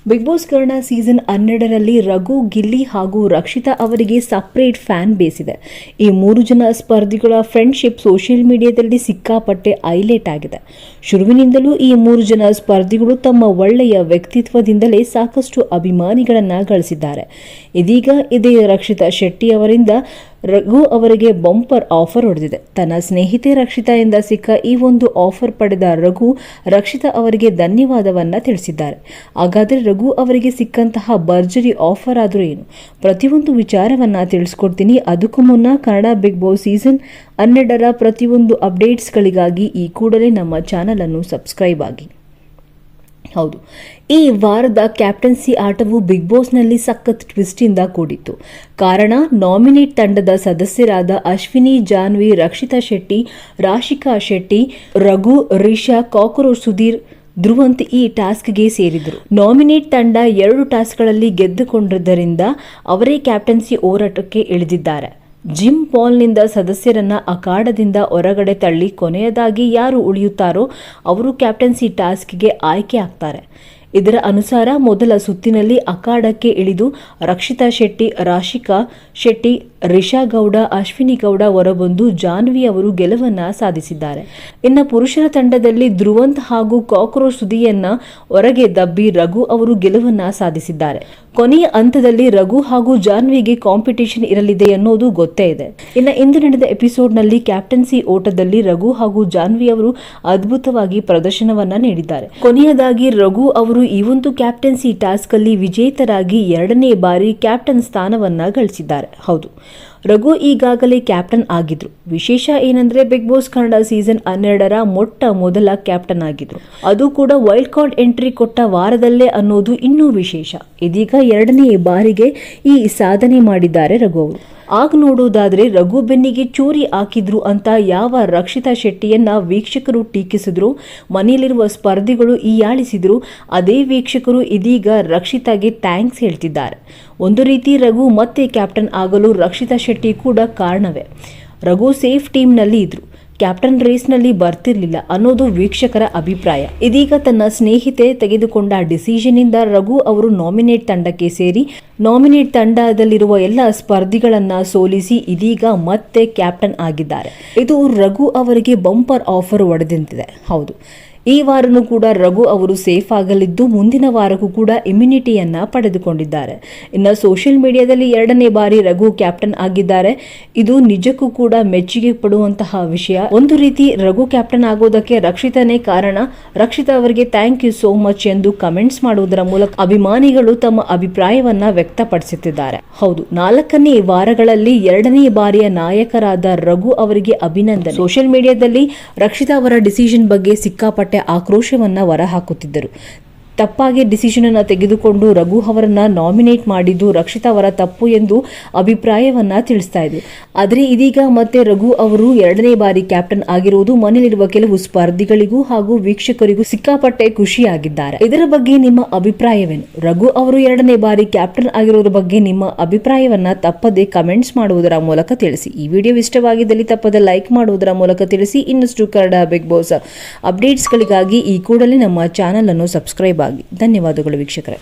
Big boss Kannada season 12ರಲ್ಲಿ ರಘು, ಗಿಲ್ಲಿ ಹಾಗೂ ರಕ್ಷಿತಾ ಅವರಿಗೆ ಸಪರೇಟ್ ಫ್ಯಾನ್ ಬೇಸ್ ಇದೆ. ಈ 3 ಜನ ಸ್ಪರ್ಧಿಗಳ ಫ್ರೆಂಡ್ಶಿಪ್ ಸೋಷಿಯಲ್ ಮೀಡಿಯಾದಲ್ಲಿ ಸಿಕ್ಕಾಪಟ್ಟೆ ಹೈಲೈಟ್ ಆಗಿದೆ. ಶುರುವಿನಿಂದಲೂ ಈ 3 ಜನ ಸ್ಪರ್ಧಿಗಳು ತಮ್ಮ ಒಳ್ಳೆಯ ವ್ಯಕ್ತಿತ್ವದಿಂದಲೇ ಸಾಕಷ್ಟು ಅಭಿಮಾನಿಗಳನ್ನ ಗಳಿಸಿದ್ದಾರೆ. ಇದೀಗ ಇದೇ ರಕ್ಷಿತಾ ಶೆಟ್ಟಿ ಅವರಿಂದ ರಘು ಅವರಿಗೆ ಬಂಪರ್ ಆಫರ್ ಹೊಡೆದಿದೆ. ತನ್ನ ಸ್ನೇಹಿತೆ ರಕ್ಷಿತಾಯಿಂದ ಸಿಕ್ಕ ಈ ಒಂದು ಆಫರ್ ಪಡೆದ ರಘು ರಕ್ಷಿತಾ ಅವರಿಗೆ ಧನ್ಯವಾದವನ್ನ ತಿಳಿಸಿದ್ದಾರೆ. ಹಾಗಾದರೆ ರಘು ಅವರಿಗೆ ಸಿಕ್ಕಂತಹ ಭರ್ಜರಿ ಆಫರ್ ಆದರೂ ಏನು? ಪ್ರತಿಯೊಂದು ವಿಚಾರವನ್ನ ತಿಳಿಸ್ಕೊಡ್ತೀನಿ. ಅದಕ್ಕೂ ಮುನ್ನ ಕನ್ನಡ ಬಿಗ್ ಬಾಸ್ ಸೀಸನ್ 12ರ ಪ್ರತಿಯೊಂದು ಅಪ್ಡೇಟ್ಸ್ಗಳಿಗಾಗಿ ಈ ಕೂಡಲೇ ನಮ್ಮ ಚಾನಲ್ ಅನ್ನು ಸಬ್ಸ್ಕ್ರೈಬ್ ಆಗಿ. ಹೌದು, ಈ ವಾರದ ಕ್ಯಾಪ್ಟನ್ಸಿ ಆಟವು ಬಿಗ್ ಬಾಸ್ನಲ್ಲಿ ಸಖತ್ ಟ್ವಿಸ್ಟ್ ಇಂದ ಕೂಡಿತ್ತು. ಕಾರಣ, ನಾಮಿನೇಟ್ ತಂಡದ ಸದಸ್ಯರಾದ ಅಶ್ವಿನಿ, ಜಾನ್ವಿ, ರಕ್ಷಿತಾ ಶೆಟ್ಟಿ, ರಾಶಿಕಾ ಶೆಟ್ಟಿ, ರಘು, ರಿಷಾ, ಕಾಕ್ರೋಚ್ ಸುಧೀರ್, ಧ್ರುವಂತ್ ಈ ಟಾಸ್ಕ್ಗೆ ಸೇರಿದರು. ನಾಮಿನೇಟ್ ತಂಡ 2 ಟಾಸ್ಕ್ಗಳಲ್ಲಿ ಗೆದ್ದುಕೊಂಡಿದ್ದರಿಂದ ಅವರೇ ಕ್ಯಾಪ್ಟನ್ಸಿ ಹೋರಾಟಕ್ಕೆ ಇಳಿದಿದ್ದಾರೆ. ಜಿಮ್ ಪಾಲ್ನಿಂದ ಸದಸ್ಯರನ್ನ ಅಖಾಡದಿಂದ ಹೊರಗಡೆ ತಳ್ಳಿ ಕೊನೆಯದಾಗಿ ಯಾರು ಉಳಿಯುತ್ತಾರೋ ಅವರು ಕ್ಯಾಪ್ಟನ್ಸಿ ಟಾಸ್ಕ್ಗೆ ಆಯ್ಕೆ ಆಗ್ತಾರೆ. ಇದರ ಅನುಸಾರ ಮೊದಲ ಸುತ್ತಿನಲ್ಲಿ ಅಖಾಡಕ್ಕೆ ಇಳಿದು ರಕ್ಷಿತಾ ಶೆಟ್ಟಿ, ರಾಶಿಕಾ ಶೆಟ್ಟಿ, ರಿಷಾ ಗೌಡ, ಅಶ್ವಿನಿ ಗೌಡ ಹೊರಬಂದು ಜಾನ್ವಿ ಅವರು ಗೆಲುವನ್ನ ಸಾಧಿಸಿದ್ದಾರೆ. ಇನ್ನು ಪುರುಷರ ತಂಡದಲ್ಲಿ ಧ್ರುವಂತ್ ಹಾಗೂ ಕಾಕ್ರೋಚ್ ಸುದಿಯನ್ನ ಹೊರಗೆ ದಬ್ಬಿ ರಘು ಅವರು ಗೆಲುವನ್ನ ಸಾಧಿಸಿದ್ದಾರೆ. ಕೊನೆಯ ಹಂತದಲ್ಲಿ ರಘು ಹಾಗೂ ಜಾನ್ವಿಗೆ ಕಾಂಪಿಟೇಷನ್ ಇರಲಿದೆ ಅನ್ನೋದು ಗೊತ್ತೇ ಇದೆ. ಇನ್ನು ಇಂದು ನಡೆದ ಎಪಿಸೋಡ್ನಲ್ಲಿ ಕ್ಯಾಪ್ಟನ್ಸಿ ಓಟದಲ್ಲಿ ರಘು ಹಾಗೂ ಜಾನ್ವಿ ಅವರು ಅದ್ಭುತವಾಗಿ ಪ್ರದರ್ಶನವನ್ನ ನೀಡಿದ್ದಾರೆ. ಕೊನೆಯದಾಗಿ ರಘು ಅವರು ಈ ಒಂದು ಕ್ಯಾಪ್ಟನ್ಸಿ ಟಾಸ್ಕ್ ಅಲ್ಲಿ ವಿಜೇತರಾಗಿ 2ನೇ ಬಾರಿ ಕ್ಯಾಪ್ಟನ್ ಸ್ಥಾನವನ್ನ ಗಳಿಸಿದ್ದಾರೆ. ಹೌದು, ರಘು ಈಗಾಗಲೇ ಕ್ಯಾಪ್ಟನ್ ಆಗಿದ್ರು. ವಿಶೇಷ ಏನಂದ್ರೆ ಬಿಗ್ ಬಾಸ್ ಕನ್ನಡ ಸೀಸನ್ 12ರ ಮೊಟ್ಟ ಮೊದಲ ಕ್ಯಾಪ್ಟನ್ ಆಗಿದ್ರು. ಅದು ಕೂಡ ವೈಲ್ಡ್ ಕಾರ್ಡ್ ಎಂಟ್ರಿ ಕೊಟ್ಟ ವಾರದಲ್ಲೇ ಅನ್ನೋದು ಇನ್ನೂ ವಿಶೇಷ. ಇದೀಗ 2ನೇ ಬಾರಿಗೆ ಈ ಸಾಧನೆ ಮಾಡಿದ್ದಾರೆ ರಘು ಅವರು. ಆಗ ನೋಡೋದಾದ್ರೆ ರಘು ಬೆನ್ನಿಗೆ ಚೂರಿ ಹಾಕಿದ್ರು ಅಂತ ಯಾವ ರಕ್ಷಿತಾ ಶೆಟ್ಟಿಯನ್ನ ವೀಕ್ಷಕರು ಟೀಕಿಸಿದ್ರು, ಮನೆಯಲ್ಲಿರುವ ಸ್ಪರ್ಧಿಗಳು ಹೀಯಾಳಿಸಿದ್ರು, ಅದೇ ವೀಕ್ಷಕರು ಇದೀಗ ರಕ್ಷಿತಾಗೆ ಥ್ಯಾಂಕ್ಸ್ ಹೇಳ್ತಿದ್ದಾರೆ. ಒಂದು ರೀತಿ ರಘು ಮತ್ತೆ ಕ್ಯಾಪ್ಟನ್ ಆಗಲು ರಕ್ಷಿತಾ ಶೆಟ್ಟಿ ಕೂಡ ಕಾರಣವೇ. ರಘು ಸೇಫ್ ಟೀಮ್ನಲ್ಲಿ ಇದ್ರು, ಕ್ಯಾಪ್ಟನ್ ರೇಸ್ನಲ್ಲಿ ಬರ್ತಿರ್ಲಿಲ್ಲ ಅನ್ನೋದು ವೀಕ್ಷಕರ ಅಭಿಪ್ರಾಯ. ಇದೀಗ ತನ್ನ ಸ್ನೇಹಿತೆ ತೆಗೆದುಕೊಂಡ ಡಿಸಿಷನ್ ಇಂದ ರಘು ಅವರು ನಾಮಿನೇಟ್ ತಂಡಕ್ಕೆ ಸೇರಿ ನಾಮಿನೇಟ್ ತಂಡದಲ್ಲಿರುವ ಎಲ್ಲ ಸ್ಪರ್ಧಿಗಳನ್ನ ಸೋಲಿಸಿ ಇದೀಗ ಮತ್ತೆ ಕ್ಯಾಪ್ಟನ್ ಆಗಿದ್ದಾರೆ. ಇದು ರಘು ಅವರಿಗೆ ಬಂಪರ್ ಆಫರ್ ಹೊಡೆದಂತಿದೆ. ಹೌದು, ಈ ವಾರನೂ ಕೂಡ ರಘು ಅವರು ಸೇಫ್ ಆಗಲಿದ್ದು ಮುಂದಿನ ವಾರಕ್ಕೂ ಕೂಡ ಇಮ್ಯುನಿಟಿಯನ್ನ ಪಡೆದುಕೊಂಡಿದ್ದಾರೆ. ಇನ್ನು ಸೋಷಿಯಲ್ ಮೀಡಿಯಾದಲ್ಲಿ 2ನೇ ಬಾರಿ ರಘು ಕ್ಯಾಪ್ಟನ್ ಆಗಿದ್ದಾರೆ. ಇದು ನಿಜಕ್ಕೂ ಕೂಡ ಮೆಚ್ಚುಗೆ ಪಡುವಂತಹ ವಿಷಯ. ಒಂದು ರೀತಿ ರಘು ಕ್ಯಾಪ್ಟನ್ ಆಗೋದಕ್ಕೆ ರಕ್ಷಿತಾನೇ ಕಾರಣ. ರಕ್ಷಿತಾ ಅವರಿಗೆ ಥ್ಯಾಂಕ್ ಯು ಸೋ ಮಚ್ ಎಂದು ಕಮೆಂಟ್ಸ್ ಮಾಡುವುದರ ಮೂಲಕ ಅಭಿಮಾನಿಗಳು ತಮ್ಮ ಅಭಿಪ್ರಾಯವನ್ನ ವ್ಯಕ್ತಪಡಿಸುತ್ತಿದ್ದಾರೆ. ಹೌದು, 4ನೇ ವಾರಗಳಲ್ಲಿ 2ನೇ ಬಾರಿಯ ನಾಯಕರಾದ ರಘು ಅವರಿಗೆ ಅಭಿನಂದನೆ. ಸೋಷಿಯಲ್ ಮೀಡಿಯಾದಲ್ಲಿ ರಕ್ಷಿತಾ ಅವರ ಡಿಸಿಷನ್ ಬಗ್ಗೆ ಸಿಕ್ಕಾಪಟ್ಟೆ ಆಕ್ರೋಶವನ್ನ ಹೊರಹಾಕುತ್ತಿದ್ದರು. ತಪ್ಪಾಗಿ ಡಿಸಿಷನ್ ಅನ್ನು ತೆಗೆದುಕೊಂಡು ರಘು ಅವರನ್ನ ನಾಮಿನೇಟ್ ಮಾಡಿದ್ದು ರಕ್ಷಿತಾ ಅವರ ತಪ್ಪು ಎಂದು ಅಭಿಪ್ರಾಯವನ್ನ ತಿಳಿಸ್ತಾ ಇದ್ರು. ಆದರೆ ಇದೀಗ ಮತ್ತೆ ರಘು ಅವರು 2ನೇ ಬಾರಿ ಕ್ಯಾಪ್ಟನ್ ಆಗಿರುವುದು ಮನೆಯಲ್ಲಿರುವ ಕೆಲವು ಸ್ಪರ್ಧಿಗಳಿಗೂ ಹಾಗೂ ವೀಕ್ಷಕರಿಗೂ ಸಿಕ್ಕಾಪಟ್ಟೆ ಖುಷಿಯಾಗಿದ್ದಾರೆ. ಇದರ ಬಗ್ಗೆ ನಿಮ್ಮ ಅಭಿಪ್ರಾಯವೇನು? ರಘು ಅವರು 2ನೇ ಬಾರಿ ಕ್ಯಾಪ್ಟನ್ ಆಗಿರೋದ್ರ ಬಗ್ಗೆ ನಿಮ್ಮ ಅಭಿಪ್ರಾಯವನ್ನ ತಪ್ಪದೆ ಕಮೆಂಟ್ಸ್ ಮಾಡುವುದರ ಮೂಲಕ ತಿಳಿಸಿ. ಈ ವಿಡಿಯೋ ಇಷ್ಟವಾಗಿದ್ದಲ್ಲಿ ತಪ್ಪದೆ ಲೈಕ್ ಮಾಡುವುದರ ಮೂಲಕ ತಿಳಿಸಿ. ಇನ್ನಷ್ಟು ಕನ್ನಡ ಬಿಗ್ ಬಾಸ್ ಅಪ್ಡೇಟ್ಸ್ಗಳಿಗಾಗಿ ಈ ಕೂಡಲೇ ನಮ್ಮ ಚಾನಲ್ ಅನ್ನು ಸಬ್ಸ್ಕ್ರೈಬ್ ಆಗಿ. ಧನ್ಯವಾದಗಳು ವೀಕ್ಷಕರೇ.